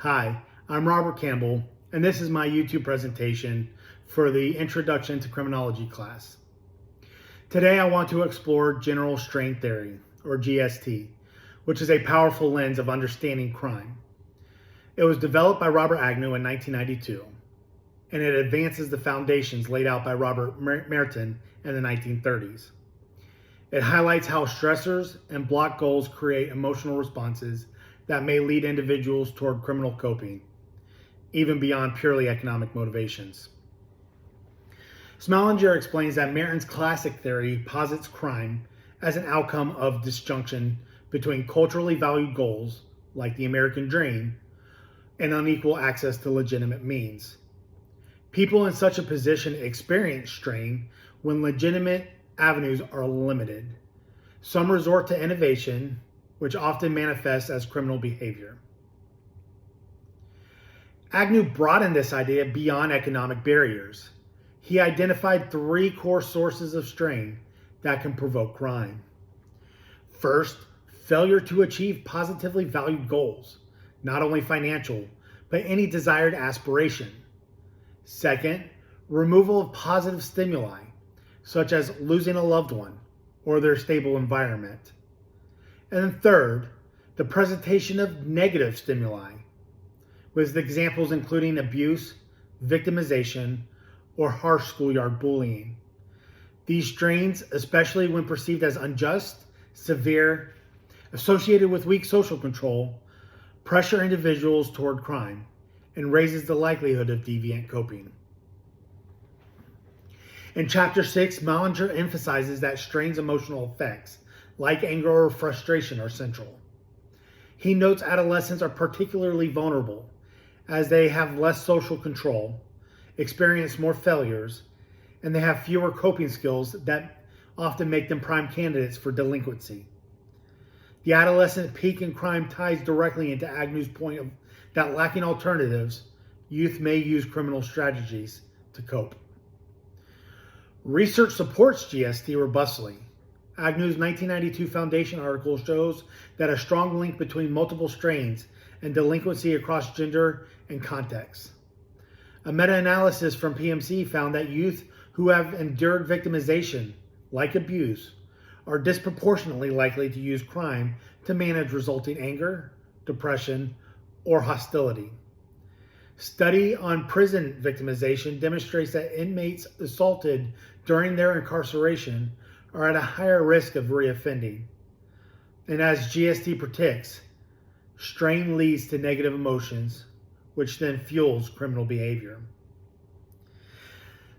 Hi, I'm Robert Campbell, and this is my YouTube presentation for the Introduction to Criminology class. Today I want to explore general strain theory, or GST, which is a powerful lens of understanding crime. It was developed by Robert Agnew in 1992, and it advances the foundations laid out by Robert Merton in the 1930s. It highlights how stressors and block goals create emotional responses that may lead individuals toward criminal coping, even beyond purely economic motivations. Smallinger explains that Merton's classic theory posits crime as an outcome of disjunction between culturally valued goals, like the American dream, and unequal access to legitimate means. People in such a position experience strain when legitimate avenues are limited. Some resort to innovation, which often manifests as criminal behavior. Agnew broadened this idea beyond economic barriers. He identified three core sources of strain that can provoke crime. First, failure to achieve positively valued goals, not only financial, but any desired aspiration. Second, removal of positive stimuli, such as losing a loved one or their stable environment. And then third, the presentation of negative stimuli, with examples including abuse, victimization, or harsh schoolyard bullying. These strains, especially when perceived as unjust, severe, associated with weak social control, pressure individuals toward crime and raises the likelihood of deviant coping. In Chapter 6, Smallinger emphasizes that strain's emotional effects, like anger or frustration, are central. He notes adolescents are particularly vulnerable as they have less social control, experience more failures, and they have fewer coping skills that often make them prime candidates for delinquency. The adolescent peak in crime ties directly into Agnew's point of that lacking alternatives, youth may use criminal strategies to cope. Research supports GST robustly. Agnew's 1992 Foundation article shows that a strong link between multiple strains and delinquency across gender and context. A meta-analysis from PMC found that youth who have endured victimization, like abuse, are disproportionately likely to use crime to manage resulting anger, depression, or hostility. Study on prison victimization demonstrates that inmates assaulted during their incarceration are at a higher risk of reoffending. And as GST predicts, strain leads to negative emotions, which then fuels criminal behavior.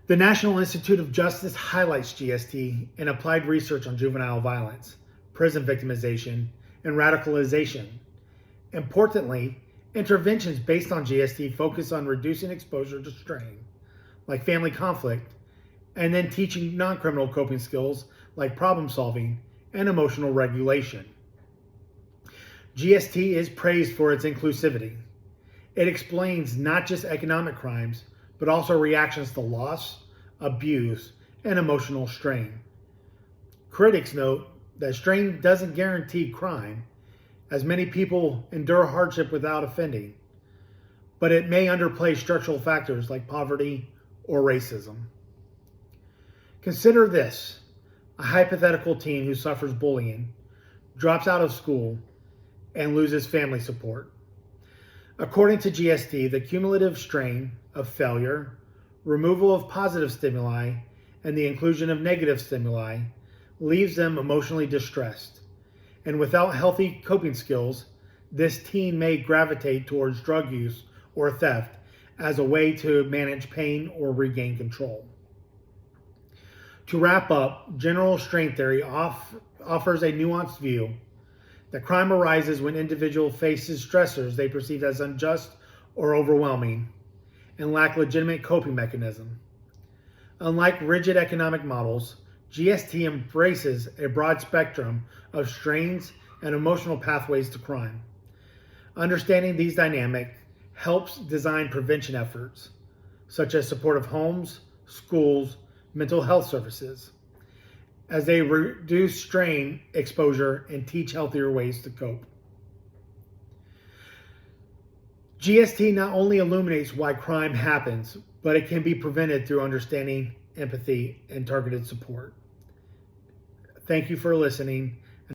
The National Institute of Justice highlights GST in applied research on juvenile violence, prison victimization, and radicalization. Importantly, interventions based on GST focus on reducing exposure to strain, like family conflict, and then teaching non-criminal coping skills like problem solving and emotional regulation. GST is praised for its inclusivity. It explains not just economic crimes, but also reactions to loss, abuse, and emotional strain. Critics note that strain doesn't guarantee crime, as many people endure hardship without offending, but it may underplay structural factors like poverty or racism. Consider this: a hypothetical teen who suffers bullying, drops out of school, and loses family support. According to GST, the cumulative strain of failure, removal of positive stimuli, and the inclusion of negative stimuli leaves them emotionally distressed. And without healthy coping skills, this teen may gravitate towards drug use or theft as a way to manage pain or regain control. To wrap up, general strain theory offers a nuanced view that crime arises when individual faces stressors they perceive as unjust or overwhelming and lack legitimate coping mechanism. Unlike rigid economic models, GST embraces a broad spectrum of strains and emotional pathways to crime. Understanding these dynamics helps design prevention efforts, such as supportive homes, schools, mental health services, as they reduce strain exposure and teach healthier ways to cope. GST not only illuminates why crime happens, but it can be prevented through understanding, empathy, and targeted support. Thank you for listening.